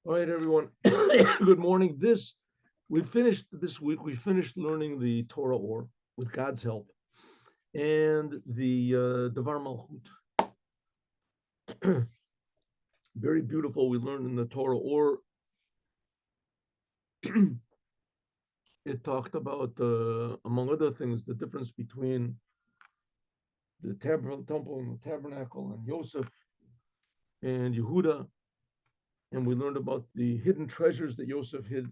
All right, everyone. Good morning. We finished this week. We finished learning the Torah Or with God's help and the Devar Malchut. Very beautiful. We learned in the Torah Or. It talked about, among other things, the difference between the temple and the tabernacle and Yosef and Yehuda. And we learned about the hidden treasures that Yosef hid.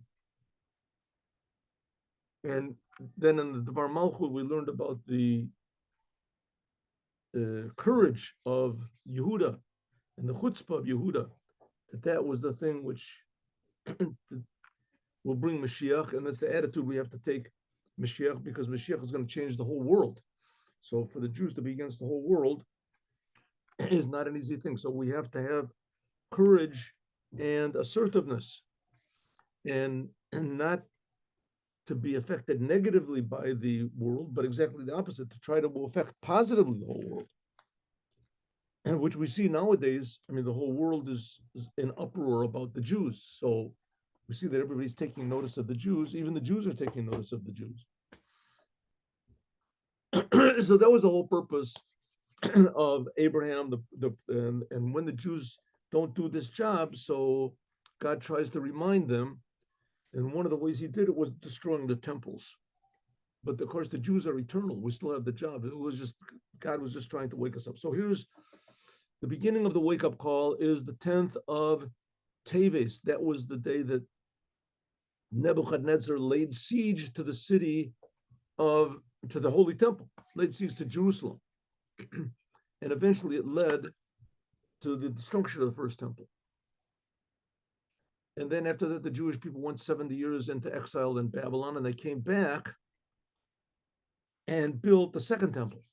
And then in the Devar Malchut, we learned about the courage of Yehuda and the chutzpah of Yehuda, that was the thing which will bring Moshiach, and that's the attitude we have to take Moshiach, because Moshiach is going to change the whole world. So for the Jews to be against the whole world is not an easy thing. So we have to have courage and assertiveness, and not to be affected negatively by the world, but exactly the opposite, to try to affect positively the whole world. And which we see nowadays. I mean, the whole world is in uproar about the Jews. So we see that everybody's taking notice of the Jews. Even the Jews are taking notice of the Jews. So that was the whole purpose of Abraham. And when the Jews don't do this job, so God tries to remind them. And one of the ways He did it was destroying the temples. But of course, the Jews are eternal. We still have the job. It was just God was just trying to wake us up. So here's the beginning of the wake up call. Is the 10th of Teves. That was the day that Nebuchadnezzar laid siege to the city to the Holy Temple, laid siege to Jerusalem. And eventually it led to the destruction of the first temple. And then after that, the Jewish people went 70 years into exile in Babylon, and they came back and built the second temple.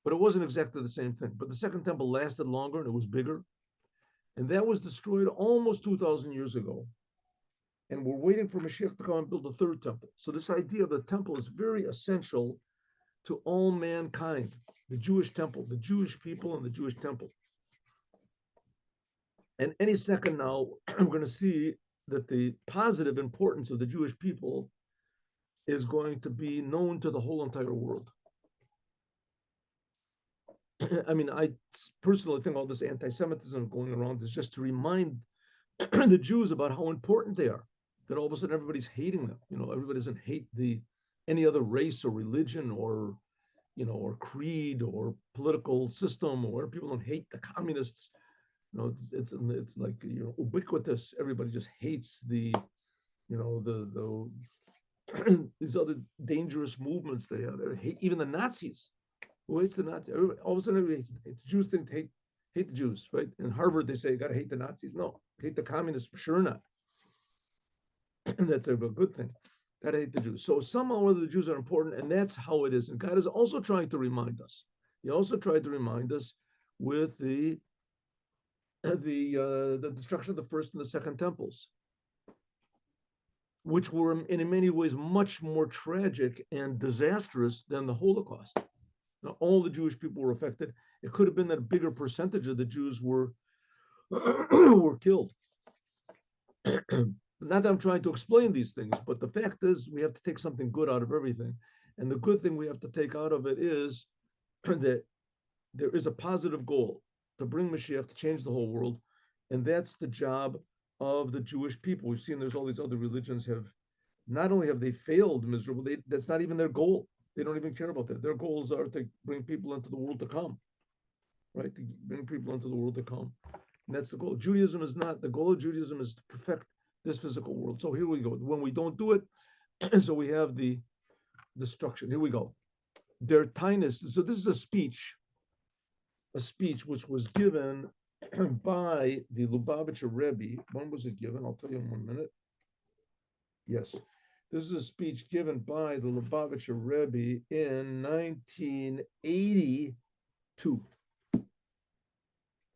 But it wasn't exactly the same thing. But the second temple lasted longer and it was bigger. And that was destroyed almost 2,000 years ago. And we're waiting for Moshiach to come and build the third temple. So this idea of the temple is very essential to all mankind, the Jewish temple, the Jewish people, and the Jewish temple. And any second now, I'm going to see that the positive importance of the Jewish people is going to be known to the whole entire world. I mean, I personally think all this anti-Semitism going around is just to remind the Jews about how important they are. That all of a sudden everybody's hating them. Everybody doesn't hate any other race or religion or or creed or political system, or people don't hate the communists. It's like ubiquitous. Everybody just hates the these other dangerous movements they have. They hate even the Nazis. Who hates the Nazis? All of a sudden, everybody hates the Jews. Think hate the Jews, right? In Harvard, they say you got to hate the Nazis. No, hate the communists for sure not. And that's a good thing. Got to hate the Jews. So somehow or other, the Jews are important, and that's how it is. And God is also trying to remind us. He also tried to remind us with the destruction of the first and the second temples, which were in many ways much more tragic and disastrous than the Holocaust. Now, all the Jewish people were affected. It could have been that a bigger percentage of the Jews were were killed. Not that I'm trying to explain these things, but the fact is we have to take something good out of everything. And the good thing we have to take out of it is that there is a positive goal to bring Mashiach, to change the whole world. And that's the job of the Jewish people. We've seen there's all these other religions have not only have they failed miserably, that's not even their goal. They don't even care about that. Their goals are to bring people into the world to come, right? To bring people into the world to come. And that's the goal. Judaism is not, the goal of Judaism is to perfect this physical world. So here we go. When we don't do it, so we have the destruction. Here we go. Their tinus. So this is a speech which was given by the Lubavitcher Rebbe. When was it given? I'll tell you in 1 minute. Yes. This is a speech given by the Lubavitcher Rebbe in 1982.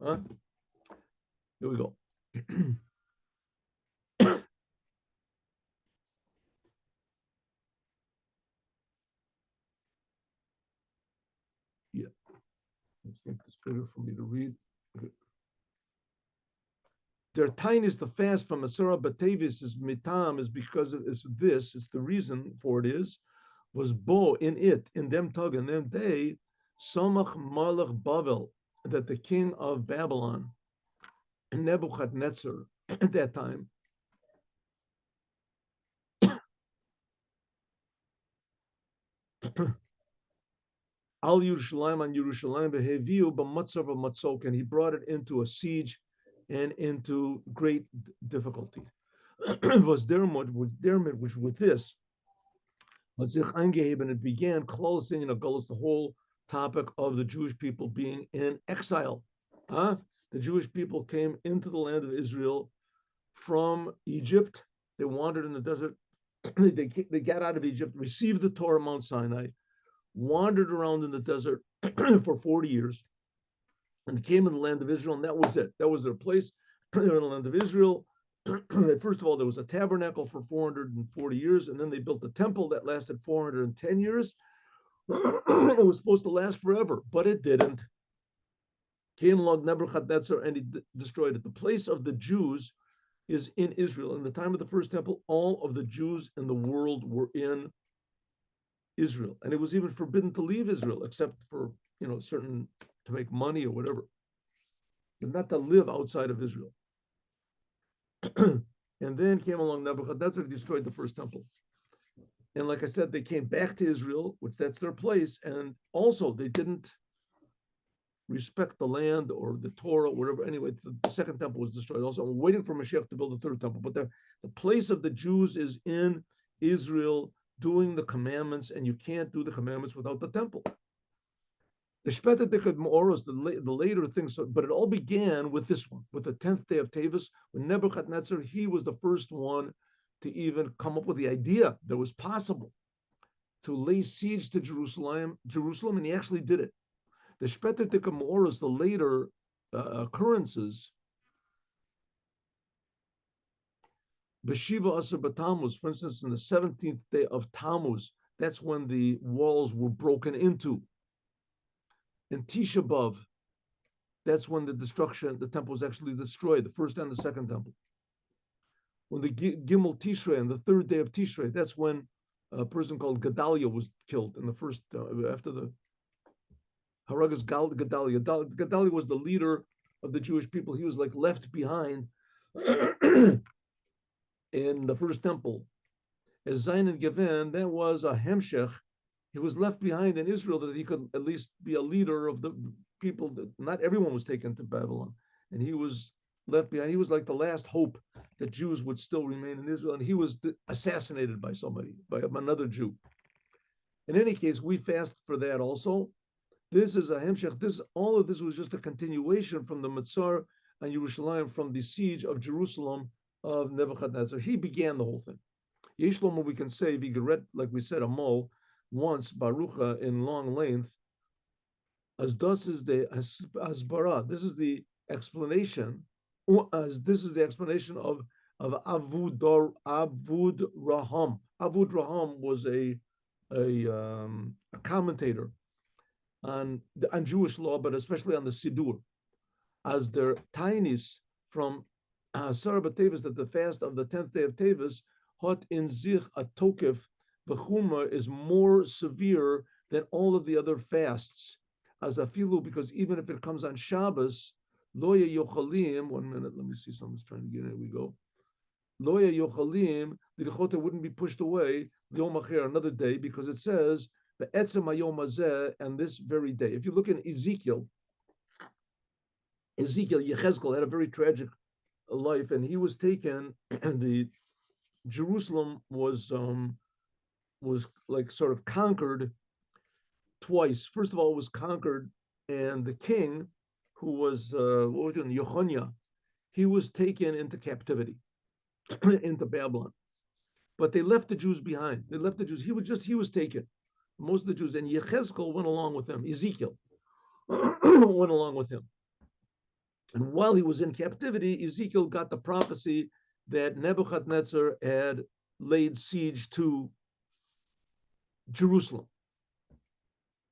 Huh? Here we go. Yeah. Let's make this bigger for me to read. Okay. Their tiniest the fast from Asara Batavis is mitam is because it's this. It's the reason for it is was bo in it in them tug in them day Samach Malach Bavel that the king of Babylon Nebuchadnezzar at that time Al Yerushalayim on Yerushalayim beheviu b'matzav matzok, and he brought it into a siege and into great difficulty. Was dermot which with this, and it began closing the whole topic of the Jewish people being in exile. Huh? The Jewish people came into the land of Israel from Egypt. They wandered in the desert. They got out of Egypt, received the Torah Mount Sinai, wandered around in the desert for 40 years, and came in the land of Israel, and that was it. That was their place. They were in the land of Israel. First of all, there was a tabernacle for 440 years, and then they built a temple that lasted 410 years. It was supposed to last forever, but it didn't. Came along Nebuchadnezzar, and he destroyed it. The place of the Jews is in Israel. In the time of the first temple, all of the Jews in the world were in Israel, and it was even forbidden to leave Israel except for certain to make money or whatever, but not to live outside of Israel. And then came along Nebuchadnezzar, destroyed the first temple, and like I said, they came back to Israel, which that's their place, and also they didn't respect the land or the Torah, whatever. Anyway, the second temple was destroyed. Also, we're waiting for Moshiach to build the third temple, but the place of the Jews is in Israel, doing the commandments, and you can't do the commandments without the temple. The Shpeta Dikad Ma'oros, the later things, but it all began with this one, with the 10th day of Teves, when Nebuchadnezzar, he was the first one to even come up with the idea that it was possible to lay siege to Jerusalem, and he actually did it. The Shpeta Dikad Ma'oros, the later occurrences, Beshiva Asar B'Tammuz, for instance, in the 17th day of Tammuz, that's when the walls were broken into. In Tisha B'Av, that's when the temple was actually destroyed, the first and the second temple. When the Gimel Tishrei, and the third day of Tishrei, that's when a person called Gedaliah was killed in the first, after the Haragas Gedaliah. Gedaliah was the leader of the Jewish people. He was like left behind in the first temple. As Zayin and Gevin, that was a Hemshech. He was left behind in Israel that he could at least be a leader of the people. That not everyone was taken to Babylon, and he was left behind. He was like the last hope that Jews would still remain in Israel, and he was assassinated by somebody, by another Jew. In any case, we fast for that also. This is a Hemshech. All of this was just a continuation from the Matzar and Yerushalayim, from the siege of Jerusalem of Nebuchadnezzar. He began the whole thing. Yeshlomo, we can say, Vigaret, like we said, a mol, once, Barucha, in long length, as this is the Asbara, this is the explanation, as this is the explanation of Avud Raham. Avud Raham was a commentator on Jewish law, but especially on the Siddur, as their tinies from Sarah Teves, that the fast of the 10th day of Teves, hot in zich a tokef, the Chumah is more severe than all of the other fasts, as afilu, because even if it comes on Shabbos, loya yochalim. 1 minute, let me see. Someone's trying to get in. Here we go. Loya yochalim, the Likuti wouldn't be pushed away. Yom acher, another day, because it says the etzem hayom hazeh, and this very day. If you look in Ezekiel, Yechezkel had a very tragic life, and he was taken. And Jerusalem was like sort of conquered twice. First of all, it was conquered, and the king, who was Yechonia, he was taken into captivity into Babylon. But they left the Jews behind. They left the Jews. He was taken. Most of the Jews, and Yechezkel went along with him. Ezekiel went along with him. And while he was in captivity, Ezekiel got the prophecy that Nebuchadnezzar had laid siege to Jerusalem.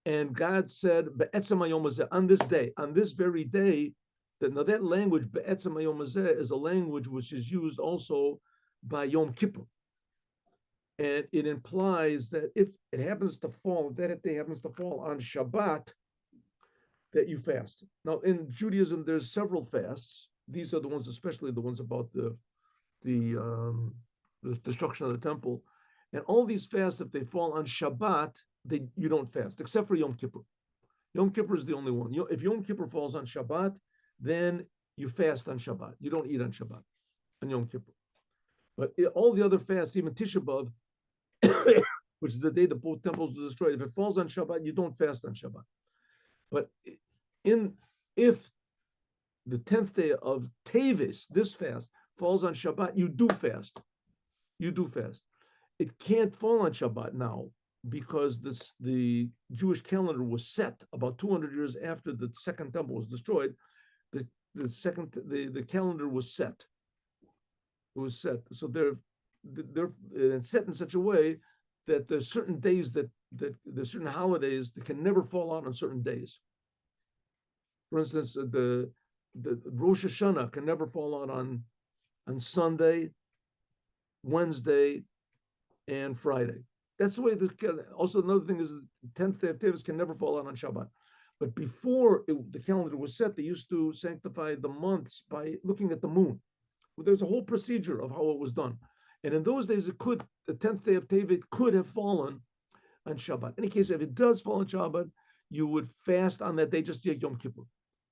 And God said, on this day, on this very day, That language, Be'etzem Hayom Hazeh, is a language which is used also by Yom Kippur. And it implies that if it happens to fall, that if it happens to fall on Shabbat, that you fast. Now, in Judaism, there's several fasts. These are the ones, especially the ones about the destruction of the temple. And all these fasts, if they fall on Shabbat, you don't fast, except for Yom Kippur. Yom Kippur is the only one. If Yom Kippur falls on Shabbat, then you fast on Shabbat. You don't eat on Shabbat, on Yom Kippur. But all the other fasts, even Tisha B'Av, which is the day the both temples were destroyed, if it falls on Shabbat, you don't fast on Shabbat. But if the 10th day of Teves, this fast, falls on Shabbat, you do fast. You do fast. It can't fall on Shabbat now because the Jewish calendar was set about 200 years after the second temple was destroyed. The calendar was set. It was set. So they're set in such a way that there's certain days that there's certain holidays that can never fall out on certain days. For instance, the Rosh Hashanah can never fall out on Sunday, Wednesday, and Friday. That's the way. Also, another thing is the 10th day of Teves can never fall out on Shabbat. But before the calendar was set, they used to sanctify the months by looking at the moon. There's a whole procedure of how it was done. And in those days, the 10th day of Teves could have fallen on Shabbat. In any case, if it does fall on Shabbat, you would fast on that day, just like Yom Kippur.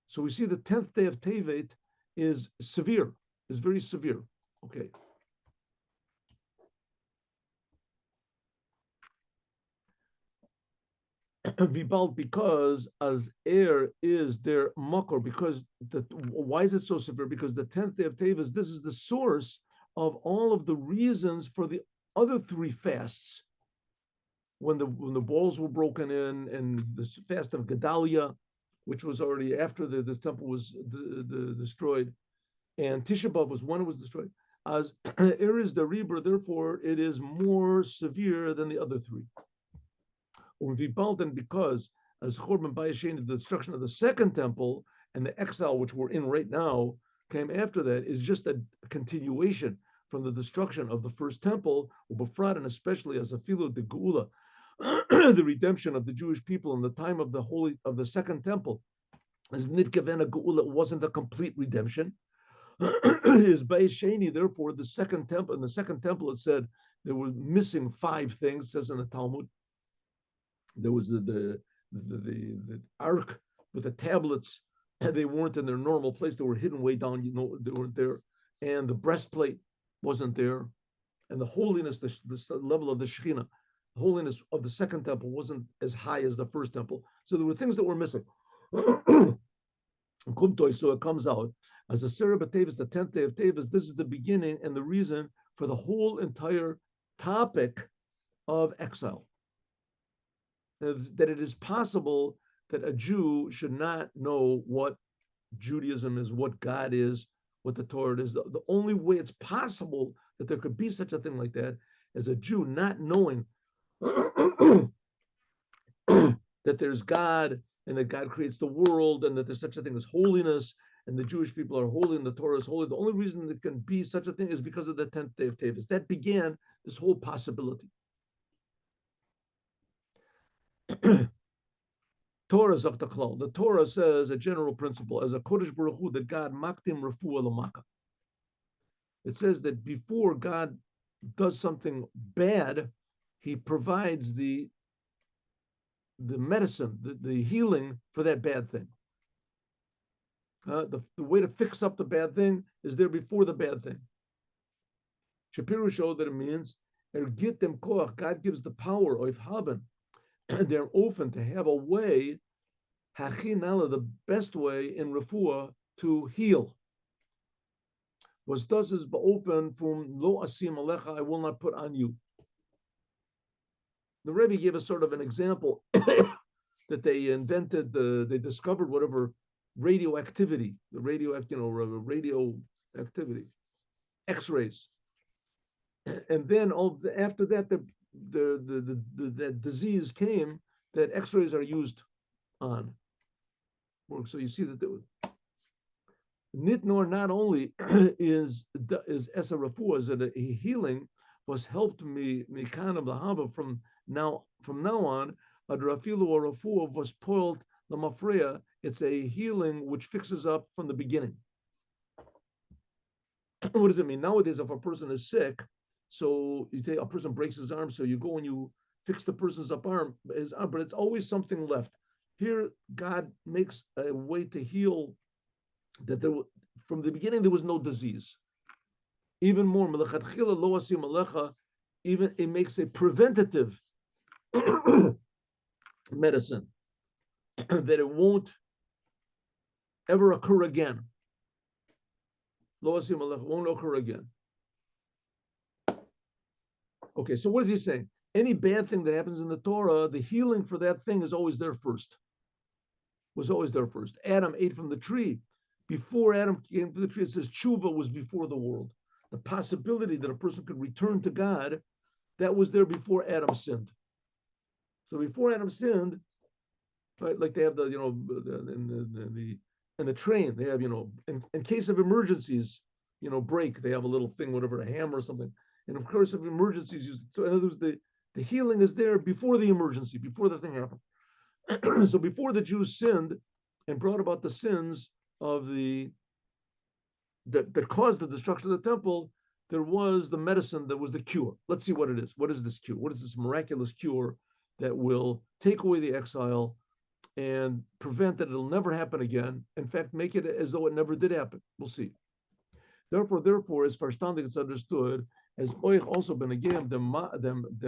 So we see the 10th day of Tevet is severe, is very severe. Okay. Because as air is their makor, because why is it so severe? Because the 10th day of Teves, this is the source of all of the reasons for the other three fasts. When the walls were broken in, and the fast of Gedalia, which was already after this temple was destroyed, and Tisha B'Av was when it was destroyed. As air is the Rebbe, therefore it is more severe than the other three. And because as Chorban Bayashin, the destruction of the second temple and the exile which we're in right now came after that, is just a continuation from the destruction of the first temple, and especially as a filo de Geula, the redemption of the Jewish people in the time of the second temple. As Nitkavena Geula wasn't a complete redemption. Is Bayasheni, therefore, the second temple. In the second temple, it said there were missing 5 things, says in the Talmud. There was the ark with the tablets, and they weren't in their normal place. They were hidden way down, they weren't there. And the breastplate wasn't there. And the holiness, the level of the Shekhinah, the holiness of the second temple wasn't as high as the first temple. So there were things that were missing. So it comes out as a Serah B'Teves, the 10th day of Teves. This is the beginning and the reason for the whole entire topic of exile. That it is possible that a Jew should not know what Judaism is, what God is, what the Torah is. The only way it's possible that there could be such a thing like that is a Jew not knowing that there's God and that God creates the world and that there's such a thing as holiness and the Jewish people are holy and the Torah is holy. The only reason there can be such a thing is because of the 10th day of Teves. That began this whole possibility. Torah Zaktaklal. The Torah says a general principle as a Kodesh Baruch Hu, that God maktim refuah lamaka. It says that before God does something bad, He provides the medicine, the healing for that bad thing. The way to fix up the bad thing is there before the bad thing. Shapiro showed that it means ergitem koach. God gives the power of haben. They're open to have a way, hachinala, the best way in refuah to heal. Was does is open from lo asim alecha, I will not put on you. The Rebbe gave us sort of an example that they invented, they discovered whatever radioactivity, radioactivity, X-rays, and then after that, the disease came that X-rays are used on. So you see that Nitnor not only is Esa Rafu, is that a healing was helped me Mikan of the Hava from now on, Adrafilu or Rafu was spoiled the Mafreya. It's a healing which fixes up from the beginning. What does it mean? Nowadays, if a person is sick, so you take a person breaks his arm, so you go and you fix the person's his arm, but it's always something left. Here, God makes a way to heal that from the beginning there was no disease. Even more, even it makes a preventative medicine that it won't ever occur again. Won't occur again. Okay, so what is he saying? Any bad thing that happens in the Torah, the healing for that thing is always there first. Was always there first. Adam ate from the tree. Before Adam came to the tree, it says tshuva was before the world. The possibility that a person could return to God, that was there before Adam sinned. So before Adam sinned, right, like they have in the train, they have, in case of emergencies, break, they have a little thing, whatever, a hammer or something. And of course, of emergencies, so in other words, the healing is there before the emergency, before the thing happened. So before the Jews sinned and brought about the sins of that caused the destruction of the temple, there was the medicine that was the cure. Let's see what it is. What is this cure? What is this miraculous cure that will take away the exile and prevent that it'll never happen again? In fact, make it as though it never did happen. We'll see. Therefore, as verstandig it's understood, as oich also been again the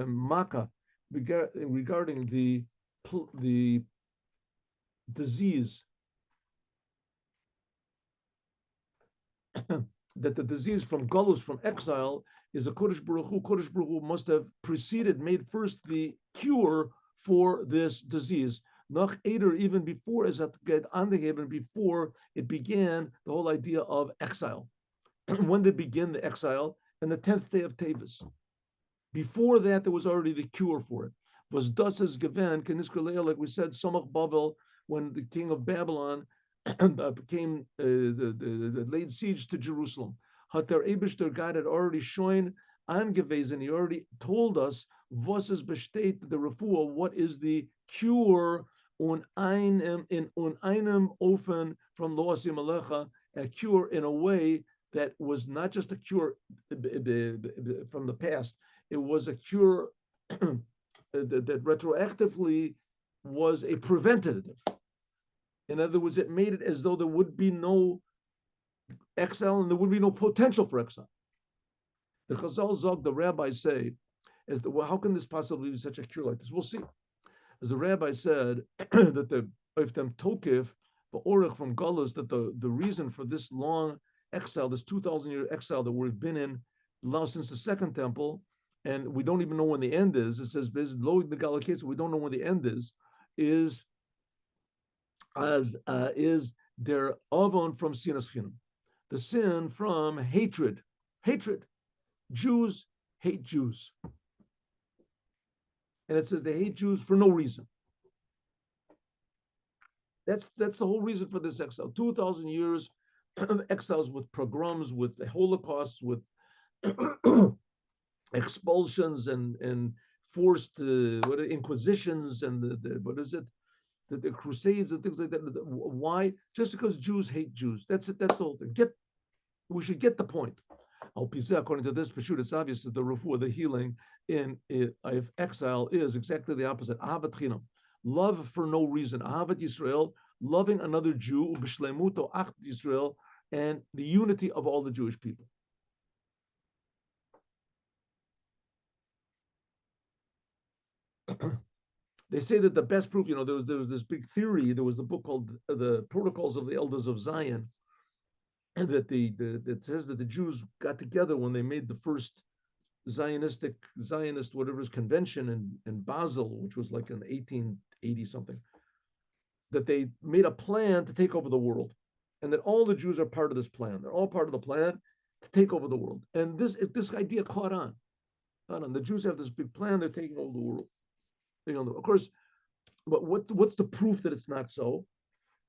maka regarding the disease, that the disease from galus, from exile, is a Kodesh Baruch Hu. Kodesh Baruch Hu must have made first the cure for this disease. Nach Eder, even before, as at get angegeben, before it began, the whole idea of exile. When did begin the exile? And the 10th day of Teves. Before that, there was already the cure for it. Was das given, like we said, Samach Babel, when the king of Babylon became laid siege to Jerusalem. Hater Eibishter, God had already shown angewesen, he already told us, was is besteht the refuah, what is the cure in einem Ofen from Loasim Alecha, a cure in a way that was not just a cure from the past, it was a cure that retroactively was a preventative. In other words, it made it as though there would be no exile and there would be no potential for exile. The Chazal Zog, the rabbis say, how can this possibly be such a cure like this? We'll see. As the rabbi said, that the Iftem Tokif, the Orich from Galus, that the reason for this long exile, this 2,000-year exile that we've been in now since the Second Temple, and we don't even know when the end is. It says, "Lo the Galaketz," we don't know when the end is their avon from sinas chinam, the sin from hatred. Jews hate Jews, and it says they hate Jews for no reason. That's the whole reason for this exile. 2,000 years of exiles with pogroms, with the Holocausts, with expulsions and forced inquisitions and the Crusades and things like that. Why? Just because Jews hate Jews. That's it. That's the whole thing. We should get the point. According to this, it's obvious that the refuah, the healing in exile, is exactly the opposite. Ahavat chinam, love for no reason. Ahavat Yisrael, loving another Jew, ubishleimuto acht Yisrael, and the unity of all the Jewish people. They say that the best proof, there was this big theory. There was a book called The Protocols of the Elders of Zion, and that that says that the Jews got together when they made the first Zionist convention in Basel, which was like in 1880 something, that they made a plan to take over the world, and that all the Jews are part of this plan. They're all part of the plan to take over the world. And this idea caught on. The Jews have this big plan. They're taking over the world. Of course, but what's the proof that it's not so?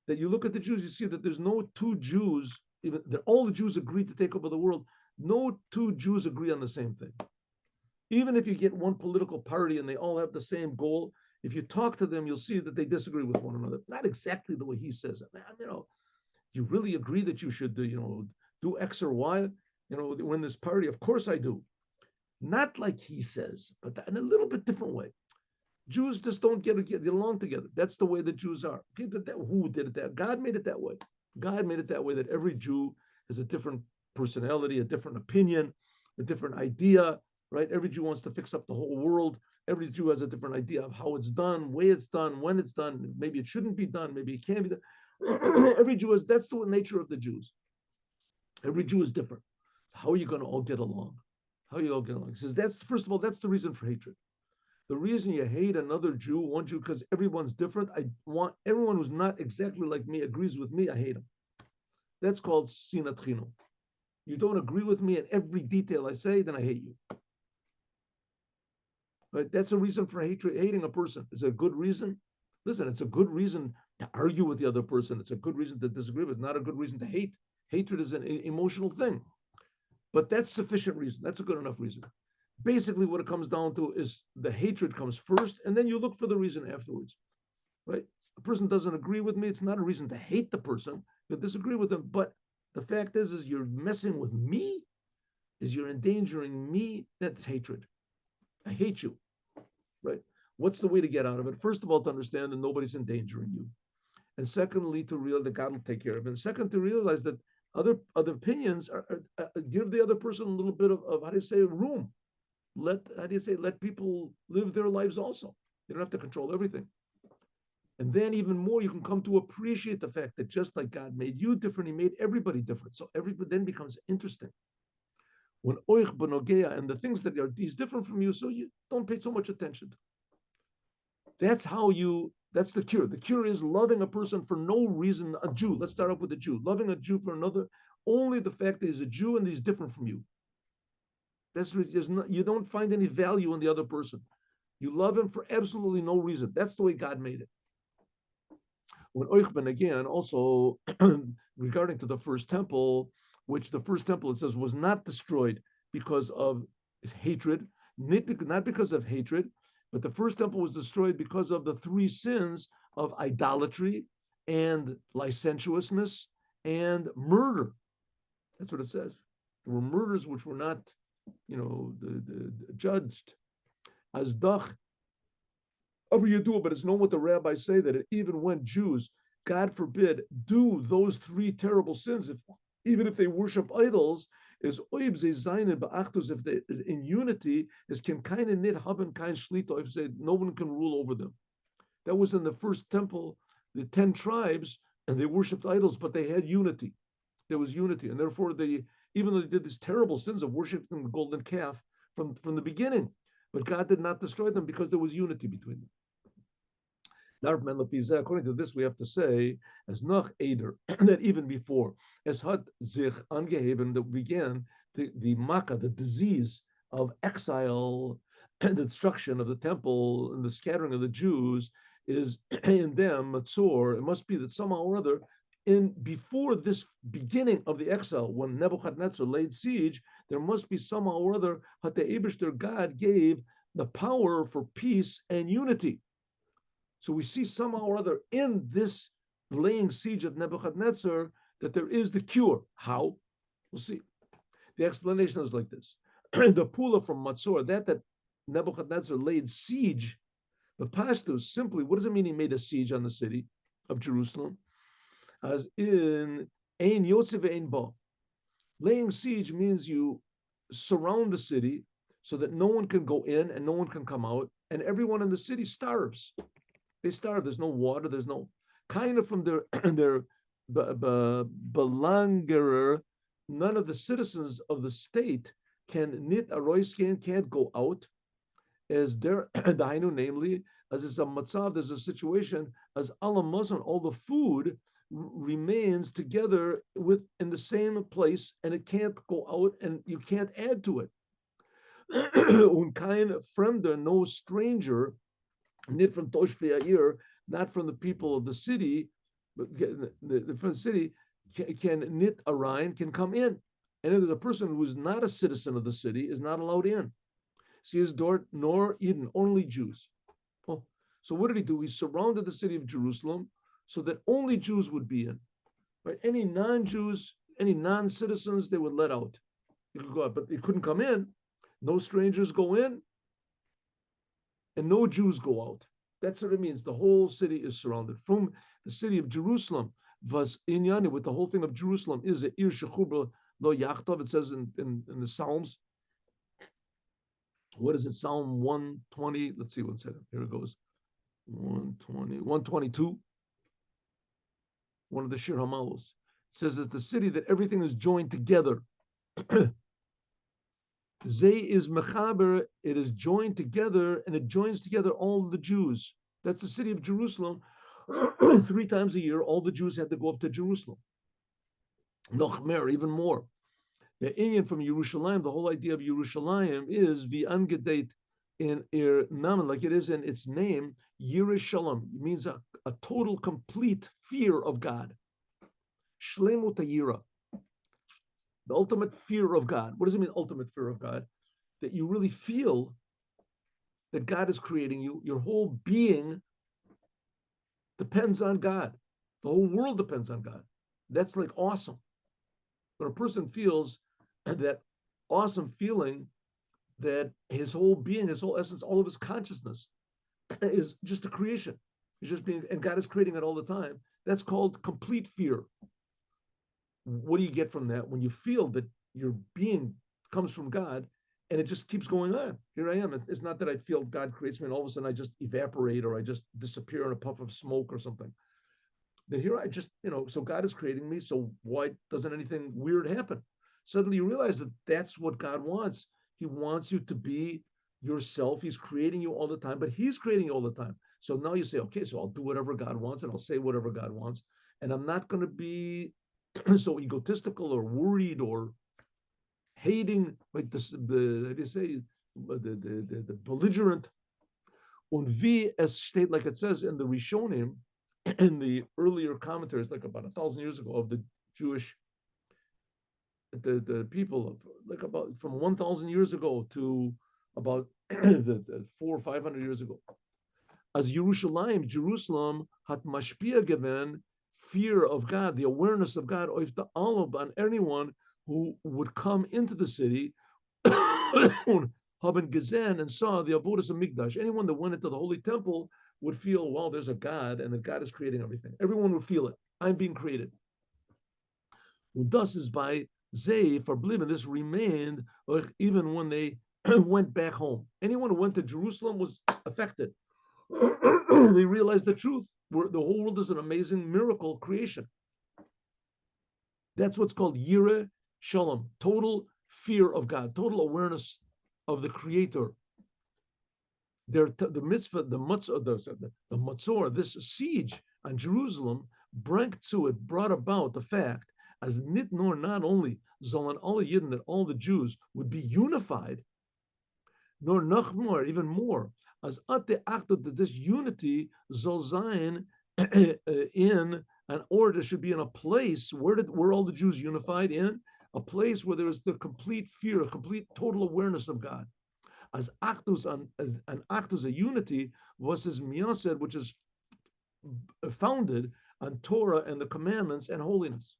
That you look at the Jews, you see that there's no two Jews even all the Jews agreed to take over the world, no two Jews agree on the same thing. Even if you get one political party and they all have the same goal, if you talk to them, you'll see that they disagree with one another. Not exactly the way he says it. Man, do you really agree that you should, do X or Y? Win this party? Of course I do. Not like he says, but in a little bit different way. Jews just don't get along together. That's the way the Jews are. Who did it that? God made it that way. God made it that way, that every Jew has a different personality, a different opinion, a different idea, right? Every Jew wants to fix up the whole world. Every Jew has a different idea of how it's done, way it's done, when it's done. Maybe it shouldn't be done. Maybe it can be done. Every Jew that's the nature of the Jews. Every Jew is different. How are you going to all get along? How are you all get along? He says, first of all, that's the reason for hatred. The reason you hate another Jew, one Jew, because everyone's different. I want everyone who's not exactly like me, agrees with me, I hate him. That's called sinat. You don't agree with me in every detail I say, then I hate you. Right? That's a reason for hating a person. Is it a good reason? Listen, it's a good reason to argue with the other person. It's a good reason to disagree with, not a good reason to hate. Hatred is an emotional thing. But that's sufficient reason. That's a good enough reason. Basically, what it comes down to is the hatred comes first, and then you look for the reason afterwards. Right? A person doesn't agree with me. It's not a reason to hate the person. You disagree with them. But the fact is you're messing with me, is you're endangering me. That's hatred. I hate you. Right? What's the way to get out of it? First of all, to understand that nobody's endangering you. And secondly, to realize that God will take care of it. And second, to realize that other opinions give the other person a little bit of how do you say, room. Let people live their lives also. You don't have to control everything. And then even more, you can come to appreciate the fact that just like God made you different, he made everybody different. So everybody then becomes interesting. When oich benogea and the things that are these different from you, so you don't pay so much attention to. That's the cure. The cure is loving a person for no reason, a Jew. Let's start off with a Jew. Loving a Jew for another, only the fact that he's a Jew and he's different from you. You don't find any value in the other person. You love him for absolutely no reason. That's the way God made it. When Oichben again, also regarding to the first temple, which the first temple, it says, was not destroyed because of hatred, not because of hatred, but the first temple was destroyed because of the three sins of idolatry and licentiousness and murder. That's what it says. There were murders which were not, the judged as dach. But it's known what the rabbis say, that even when Jews, God forbid, do those three terrible sins, even if they worship idols, is oib ze zayin ba'achtus, if they in unity, is can kind of nit haben kein shlita, if say no one can rule over them. That was in the first temple, the 10 tribes, and they worshipped idols, but they had unity. There was unity, and therefore even though they did these terrible sins of worshiping the golden calf from the beginning, but God did not destroy them because there was unity between them. According to this, we have to say, as noch Eder, that even before, as hat sich angeheben, that began the makkah, the disease of exile, and the destruction of the temple, and the scattering of the Jews, is in them, Matzor. It must be that somehow or other, before this beginning of the exile, when Nebuchadnezzar laid siege, there must be somehow or other, that the Eibishter God gave the power for peace and unity. So we see somehow or other in this laying siege of Nebuchadnezzar that there is the cure. How? We'll see. The explanation is like this. The pula from Matzor, that Nebuchadnezzar laid siege, the pashtus, simply, what does it mean he made a siege on the city of Jerusalem? As in ein yotze ein ba. Laying siege means you surround the city so that no one can go in and no one can come out, and everyone in the city starves. They starve. There's no water. There's no kind of from their belangerer. None of the citizens of the state can knit a roiskin, can't go out. As there, dainu, namely, as is a matzav, there's a situation as alamazon, all the food remains together in the same place, and it can't go out, and you can't add to it. Unkein fremder, no stranger. Nit from Toshvei Yair, not from the people of the city, but from the city, can nit arayin, can come in. And the person who is not a citizen of the city is not allowed in. See his door, nor Eden, only Jews. Oh, so what did he do? He surrounded the city of Jerusalem so that only Jews would be in. Right? Any non-Jews, any non-citizens, they would let out. You could go out, but they couldn't come in. No strangers go in, and no Jews go out. That's what it means. The whole city is surrounded. From the city of Jerusalem, was inyani, with the whole thing of Jerusalem, is a ir shechubra lo yachtov. It says in the Psalms. What is it? Psalm 120. Let's see 1 second. Here it goes. 120, 122. One of the Shir Hamalos. It says that the city that everything is joined together. Zay is mechaber, it is joined together, and it joins together all the Jews. That's the city of Jerusalem. 3 times a year, all the Jews had to go up to Jerusalem. Noch mer, even more. The Indian from Yerushalayim, the whole idea of Yerushalayim is v'angedate in ir namen, like it is in its name, Yerushalayim. It means a total, complete fear of God. Shlemut hayira. The ultimate fear of God. What does it mean, ultimate fear of God? That you really feel that God is creating you. Your whole being depends on God. The whole world depends on God. That's like awesome. When a person feels that awesome feeling that his whole being, his whole essence, all of his consciousness is just a creation. It's just being, and God is creating it all the time. That's called complete fear. What do you get from that? When you feel that your being comes from God and it just keeps going on. Here I am. It's not that I feel God creates me and all of a sudden I just evaporate or I just disappear in a puff of smoke or something. Then here I just, so God is creating me. So why doesn't anything weird happen? Suddenly you realize that that's what God wants. He wants you to be yourself. He's creating you all the time, but he's creating you all the time. So now you say, okay, so I'll do whatever God wants and I'll say whatever God wants. And I'm not going to be so egotistical or worried or hating, like this, how do you say, the belligerent. Und wie es steht, like it says in the Rishonim, in the earlier commentaries, like about 1,000 years ago, of the Jewish, the people of, like about from 1,000 years ago to about the 400 or 500 years ago. As Yerushalayim, Jerusalem, hat mashpia given fear of God, the awareness of God, on anyone who would come into the city, haben gesehen, and saw the avodas hamikdash. Anyone that went into the holy temple would feel, well, there's a God, and that God is creating everything. Everyone would feel it. I'm being created. Und das is by Zay verblieben. This remained even when they went back home. Anyone who went to Jerusalem was affected. They realized the truth. The whole world is an amazing miracle creation. That's what's called Yireh Shalom, total fear of God, total awareness of the Creator. The mitzvah, the matzor, this siege on Jerusalem, brought about the fact as nit nor not only Zolan all Yidden, that all the Jews would be unified, nor noch more, even more, as ate achtot, that this unity zol zayin in an order should be in a place where all the Jews unified in a place where there is the complete fear, a complete total awareness of God. As achdus as an achdus, a unity, was his miyased, which is founded on Torah and the commandments and holiness.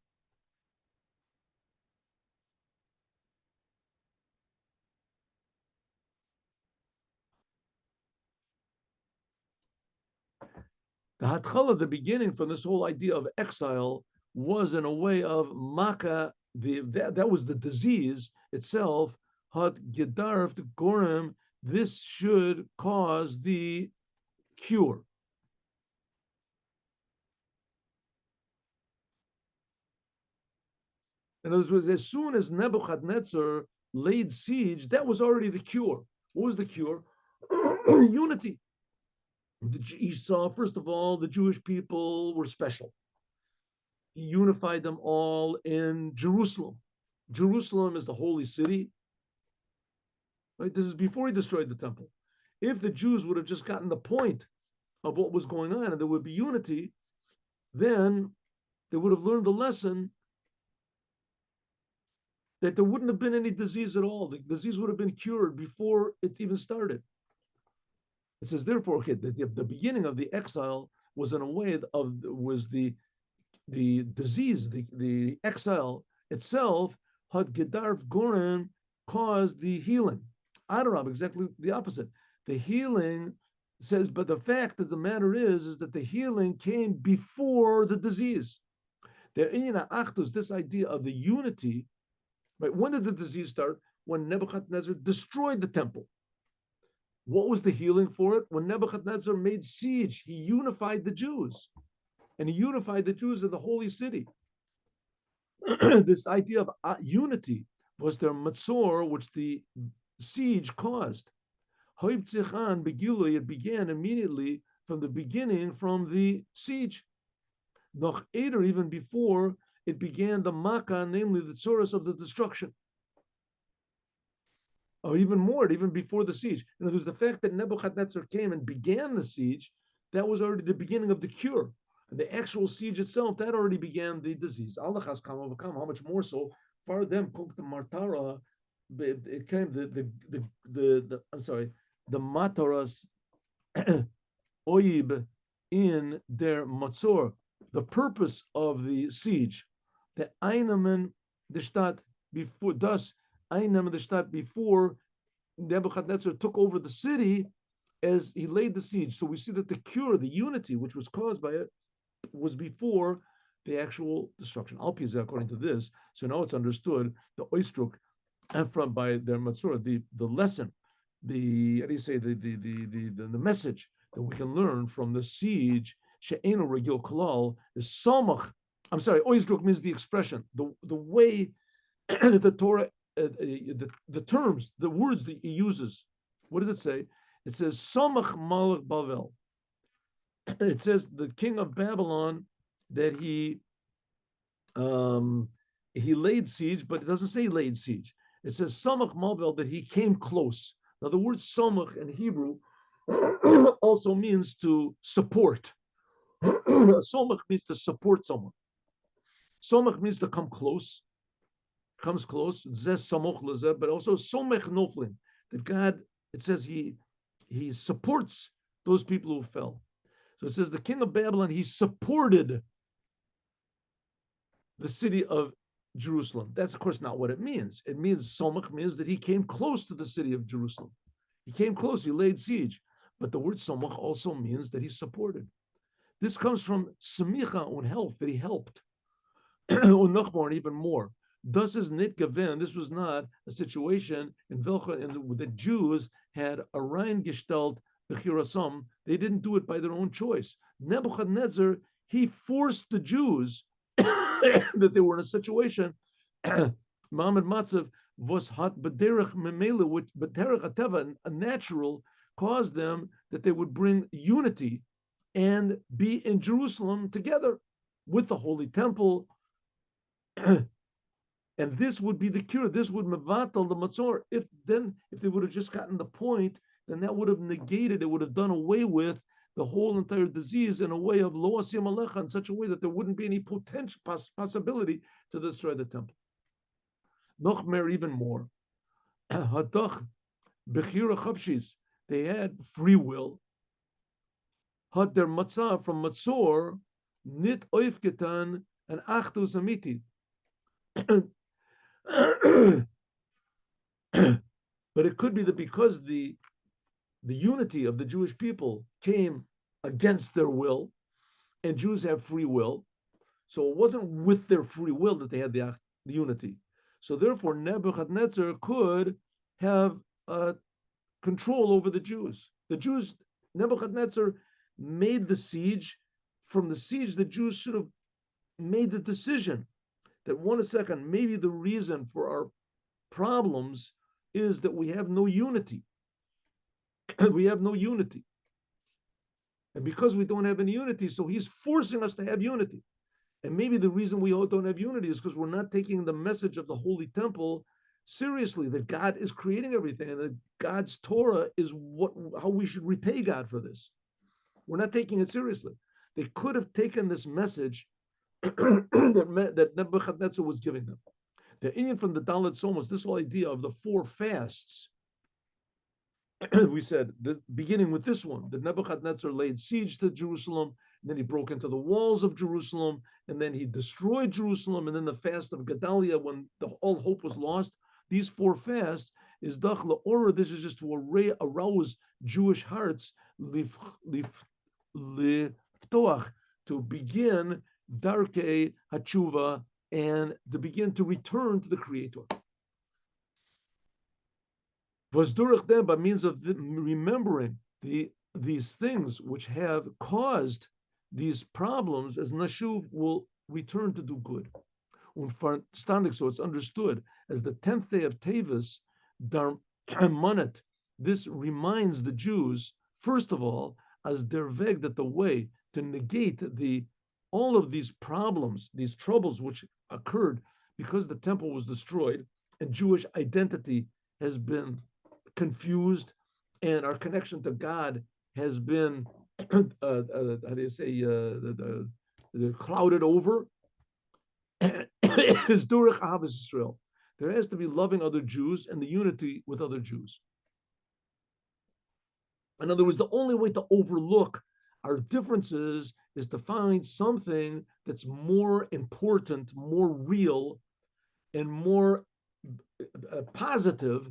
The Hatchala, the beginning from this whole idea of exile, was in a way of Makkah. That was the disease itself. Had Gedarf Gorem. This should cause the cure. In other words, as soon as Nebuchadnezzar laid siege, that was already the cure. What was the cure? Unity. He saw, first of all, the Jewish people were special. He unified them all in Jerusalem. Jerusalem is the holy city. Right? This is before he destroyed the temple. If the Jews would have just gotten the point of what was going on and there would be unity, then they would have learned the lesson that there wouldn't have been any disease at all. The disease would have been cured before it even started. It says, therefore, okay, the beginning of the exile was in a way was the disease, the exile itself had gedarf goren caused the healing. Adarab, exactly the opposite. The healing says, but the fact of the matter is that the healing came before the disease. This idea of the unity, right? When did the disease start? When Nebuchadnezzar destroyed the temple. What was the healing for it? When Nebuchadnezzar made siege, he unified the Jews, and he unified the Jews in the holy city. This idea of unity was their matzor, which the siege caused. It began immediately from the beginning, from the siege. Noch Eder, even before it began the Makkah, namely the source of the destruction. Or even more, even before the siege. In other words, the fact that Nebuchadnezzar came and began the siege, that was already the beginning of the cure. And the actual siege itself, that already began the disease. Allah has come overcome. How much more so? For them, the martara, it came the I'm sorry, the mataras oib in their matzor. The purpose of the siege, the Einamen the Stadt before thus Einamen the Stadt before Nebuchadnezzar took over the city as he laid the siege. So we see that the cure, the unity which was caused by it, was before the actual destruction. Alpizah, according to this, so now it's understood the oistruk from by their matzura, the lesson, the how do you say the message that we can learn from the siege. She'enu regil kalal is somach. I'm sorry, oistruk means the expression, the way that the Torah, the terms, the words that he uses. What does it say? It says Samach Malach Bavel. It says the king of Babylon that he laid siege, but it doesn't say laid siege. It says Samach Malvel, that he came close. Now the word Samach in Hebrew also means to support. Samach means to support someone. Samach means to come close, comes close, but also somech noflim, that God, it says he supports those people who fell. So it says the king of Babylon, he supported the city of Jerusalem. That's of course not what it means. It means somech means that he came close to the city of Jerusalem. He came close, he laid siege. But the word somech also means that he supported. This comes from semicha on help, that he helped. Und noch more, and even more. Thus is nit given. This was not a situation in Vilcha, and the Jews had a rein gestalt bechirasam. They didn't do it by their own choice. Nebuchadnezzar, he forced the Jews that they were in a situation. Muhammad Matzav was hot b'derech memela, which b'derech ateva, a natural, caused them that they would bring unity and be in Jerusalem together with the Holy Temple. And this would be the cure. This would mevatel the matzor. If they would have just gotten the point, then that would have negated, it would have done away with the whole entire disease in a way of lo asim alecha, in such a way that there wouldn't be any potential possibility to destroy the temple. Noch mer, even more. Hadach bechira chavshis. They had free will. Had their matzah from matzor nit oifgetan and achtus amiti. But it could be that because the unity of the Jewish people came against their will, and Jews have free will, so it wasn't with their free will that they had the unity. So therefore, Nebuchadnezzar could have control over the Jews. The Jews, Nebuchadnezzar made the siege. From the siege, the Jews should have made the decision that, one second, maybe the reason for our problems is that we have no unity. We have no unity. And because we don't have any unity, so he's forcing us to have unity. And maybe the reason we all don't have unity is because we're not taking the message of the Holy Temple seriously, that God is creating everything, and that God's Torah is how we should repay God for this. We're not taking it seriously. They could have taken this message that Nebuchadnezzar was giving them. The Indian from the Dalit Somos, this whole idea of the 4 fasts, we said, beginning with this one, that Nebuchadnezzar laid siege to Jerusalem, and then he broke into the walls of Jerusalem, and then he destroyed Jerusalem, and then the fast of Gedaliah, when all hope was lost. These 4 fasts is Dachla Ora. This is just to arouse Jewish hearts, liftoach, to begin Darkei Hatshuva, and to begin to return to the Creator. Was durach them by means of remembering these things which have caused these problems, as Nashuv will return to do good. So it's understood as the 10th day of Teves, Dar Manet. This reminds the Jews, first of all, as their veg, that the way to negate all of these problems, these troubles which occurred because the temple was destroyed and Jewish identity has been confused, and our connection to God has been, how do you say, clouded over. Is Durach Ahavas Israel. There has to be loving other Jews and the unity with other Jews. In other words, the only way to overlook our differences is to find something that's more important, more real, and more positive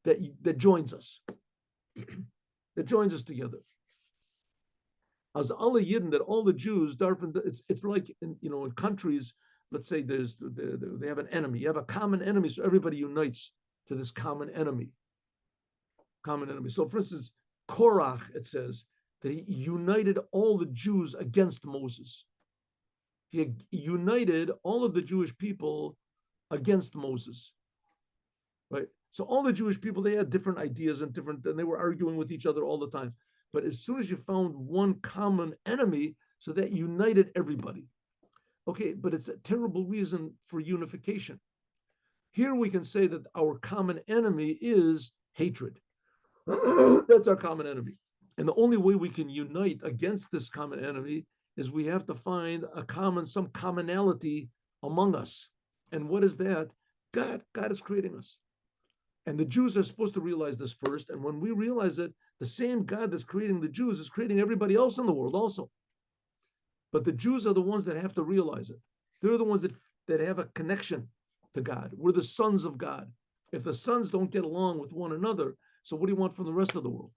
that joins us, that joins us together. As all Yidden, that all the Jews, it's like in countries. Let's say they have an enemy. You have a common enemy, so everybody unites to this common enemy. So, for instance, Korach, it says that he united all the Jews against Moses. He united all of the Jewish people against Moses, right? So all the Jewish people, they had different ideas and they were arguing with each other all the time. But as soon as you found one common enemy, so that united everybody. Okay, but it's a terrible reason for unification. Here we can say that our common enemy is hatred. That's our common enemy. And the only way we can unite against this common enemy is we have to find some commonality among us. And what is that? God is creating us. And the Jews are supposed to realize this first. And when we realize it, the same God that's creating the Jews is creating everybody else in the world also. But the Jews are the ones that have to realize it. They're the ones that have a connection to God. We're the sons of God. If the sons don't get along with one another, so what do you want from the rest of the world?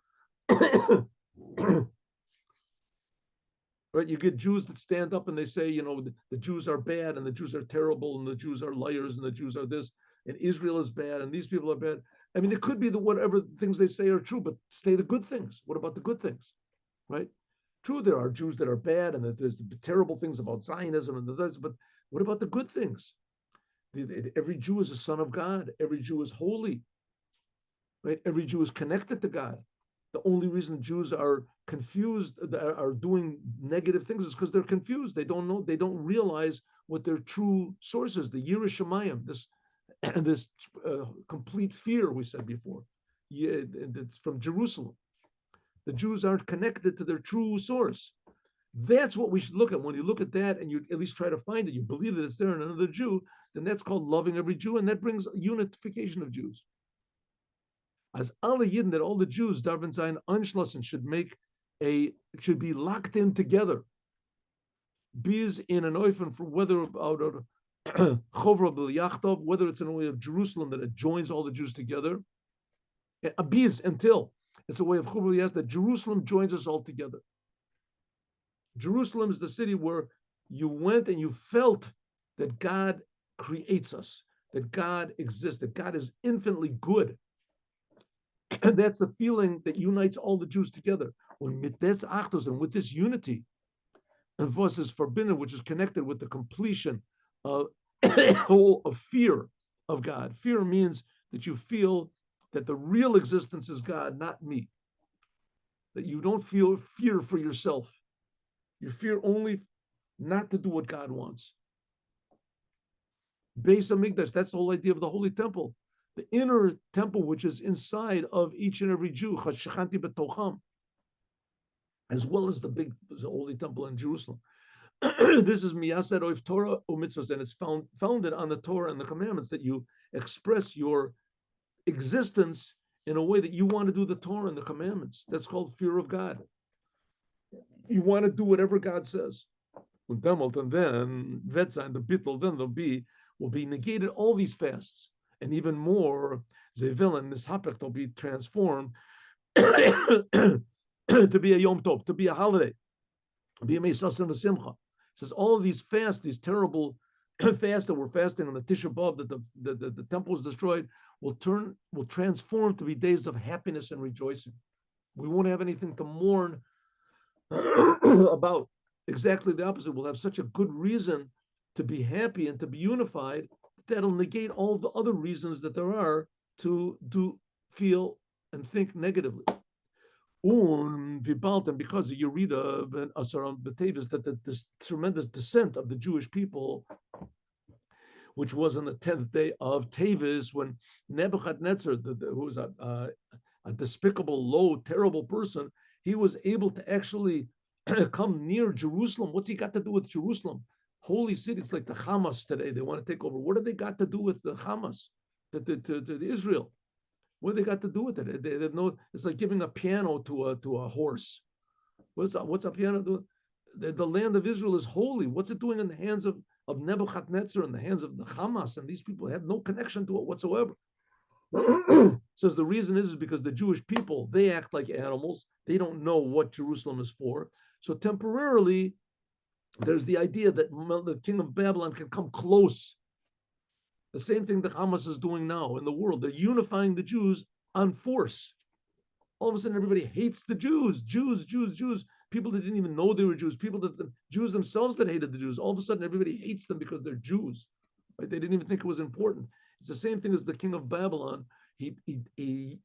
Right? You get Jews that stand up and they say, the Jews are bad and the Jews are terrible and the Jews are liars and the Jews are this and Israel is bad and these people are bad. I mean, it could be that whatever things they say are true, but say the good things. What about the good things, right? True, there are Jews that are bad and that there's terrible things about Zionism and this, but what about the good things? Every Jew is a son of God. Every Jew is holy, right? Every Jew is connected to God. The only reason Jews are confused, are doing negative things, is because they're confused. They don't know, they don't realize what their true source is. The Yireh Shamayim, this complete fear we said before. It's from Jerusalem. The Jews aren't connected to their true source. That's what we should look at. When you look at that and you at least try to find it, you believe that it's there in another Jew, then that's called loving every Jew, and that brings unification of Jews. As alle Yidden, that all the Jews, Darvin Zayin Anschlossen, should be locked in together. Biz in an oifen for whether out of Chovra B'l Yachtov, whether it's in a way of Jerusalem that it joins all the Jews together. Biz until it's a way of Chovra that Jerusalem joins us all together. Jerusalem is the city where you went and you felt that God creates us, that God exists, that God is infinitely good. And that's the feeling that unites all the Jews together. When mit des Achtos, and with this unity, and was is forbidden, which is connected with the completion of fear of God. Fear means that you feel that the real existence is God, not me. That you don't feel fear for yourself. You fear only not to do what God wants. Beis Hamikdash, that's the whole idea of the Holy Temple. The inner temple, which is inside of each and every Jew, as well as the Holy Temple in Jerusalem. This is miyased oif Torah u'mitzvos, and it's founded on the Torah and the commandments, that you express your existence in a way that you want to do the Torah and the commandments. That's called fear of God. You want to do whatever God says. And then Vetza and the Bittel, then will be negated all these fasts. And even more, Zevel and Nishapech will be transformed to be a Yom Tov, to be a holiday, to be a Mesas and Simcha. It says all of these fasts, these terrible fasts that we're fasting on the Tisha B'Av, that the temple was destroyed, will transform to be days of happiness and rejoicing. We won't have anything to mourn about. Exactly the opposite. We'll have such a good reason to be happy and to be unified that'll negate all the other reasons that there are to feel and think negatively. And because you read of the Teves, that this tremendous descent of the Jewish people, which was on the 10th day of Teves, when Nebuchadnezzar, who was a despicable, low, terrible person, he was able to actually come near Jerusalem. What's he got to do with Jerusalem? Holy city. It's like the Hamas today. They want to take over. What do they got to do with the Hamas, to Israel? What do they got to do with it? They have no. It's like giving a piano to a horse. What's a piano doing? The land of Israel is holy. What's it doing in the hands of Nebuchadnezzar, in the hands of the Hamas? And these people have no connection to it whatsoever. Says the reason is because the Jewish people, they act like animals. They don't know what Jerusalem is for. So temporarily, there's the idea that the king of Babylon can come close. The same thing that Hamas is doing now in the world. They're unifying the Jews on force. All of a sudden, everybody hates the Jews. Jews. People that didn't even know they were Jews. The Jews themselves that hated the Jews. All of a sudden, everybody hates them because they're Jews. Right? They didn't even think it was important. It's the same thing as the king of Babylon. He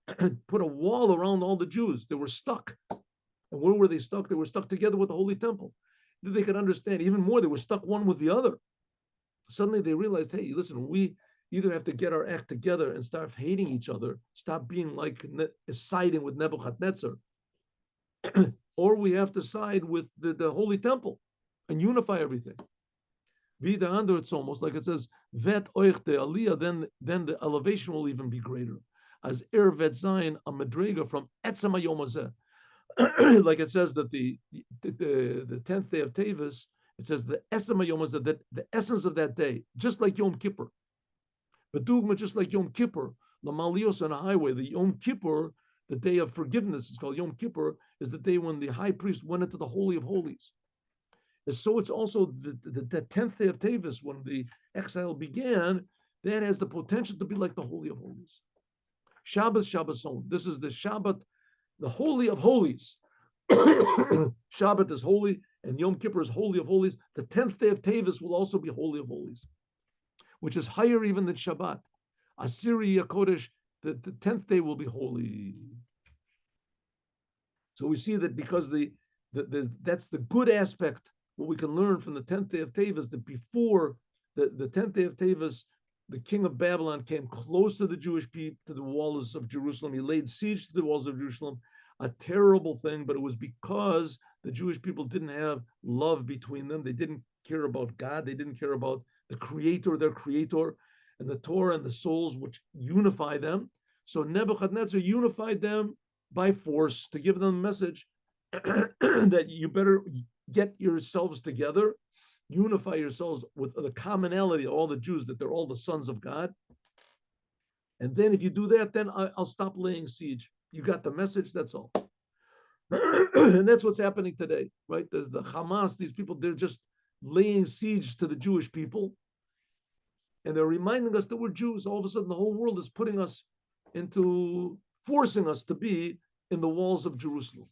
put a wall around all the Jews. They were stuck. And where were they stuck? They were stuck together with the Holy Temple. They could understand even more. They were stuck one with the other. Suddenly they realized, hey, listen, we either have to get our act together and start hating each other, stop being like siding with Nebuchadnezzar, or we have to side with the Holy Temple and unify everything. Vida under, it's almost like it says, Vet oich de aliyah, then the elevation will even be greater. As vet zayin a madrega from etzem hayom hazeh. Like it says that the 10th day of Teves, it says the etzem hayom hazeh, that the essence of that day, just like Yom Kippur. But dugma, just like Yom Kippur, the Malios on a highway, the Yom Kippur, the day of forgiveness, it's called Yom Kippur, is the day when the high priest went into the Holy of Holies. And so it's also the 10th day of Teves, when the exile began, that has the potential to be like the Holy of Holies. Shabbat. This is the Shabbat, the Holy of Holies. Shabbat is holy, and Yom Kippur is Holy of Holies. The 10th day of Teves will also be Holy of Holies, which is higher even than Shabbat. Asiri Kodesh, the 10th day will be holy. So we see that because that's the good aspect, what we can learn from the 10th day of Teves, that before the 10th day of Teves, the king of Babylon came close to the Jewish people, to the walls of Jerusalem. He laid siege to the walls of Jerusalem, a terrible thing, but it was because the Jewish people didn't have love between them. They didn't care about God. They didn't care about the Creator, their Creator, and the Torah and the souls which unify them. So Nebuchadnezzar unified them by force to give them a message that you better get yourselves together, unify yourselves with the commonality of all the Jews, that they're all the sons of God. And then if you do that, then I'll stop laying siege. You got the message, that's all. And that's what's happening today, right? There's the Hamas, these people, they're just laying siege to the Jewish people. And they're reminding us that we're Jews. All of a sudden, the whole world is putting us into, forcing us to be in the walls of Jerusalem.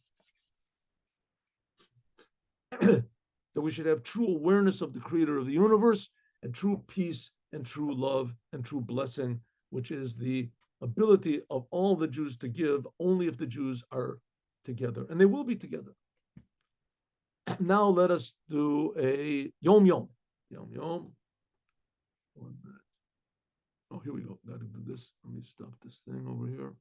That we should have true awareness of the Creator of the universe, and true peace and true love and true blessing, which is the ability of all the Jews to give only if the Jews are together, and they will be together. Now let us do a Yom Yom. Yom Yom. 1 minute. Oh, here we go. Got to do this. Let me stop this thing over here.